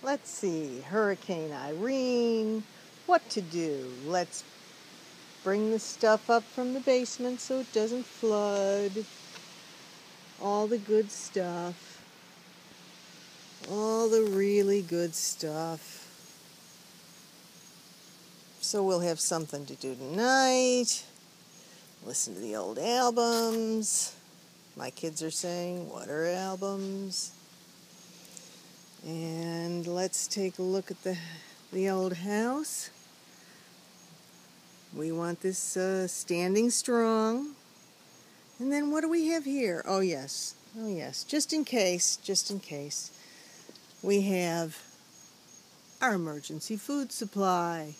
Let's see, Hurricane Irene, what to do? Let's bring the stuff up from the basement so it doesn't flood. All the good stuff. All the really good stuff. So we'll have something to do tonight. Listen to the old albums. My kids are saying, what are albums? And let's take a look at the old house. We want this standing strong. And then what do we have here? Oh yes, just in case, we have our emergency food supply.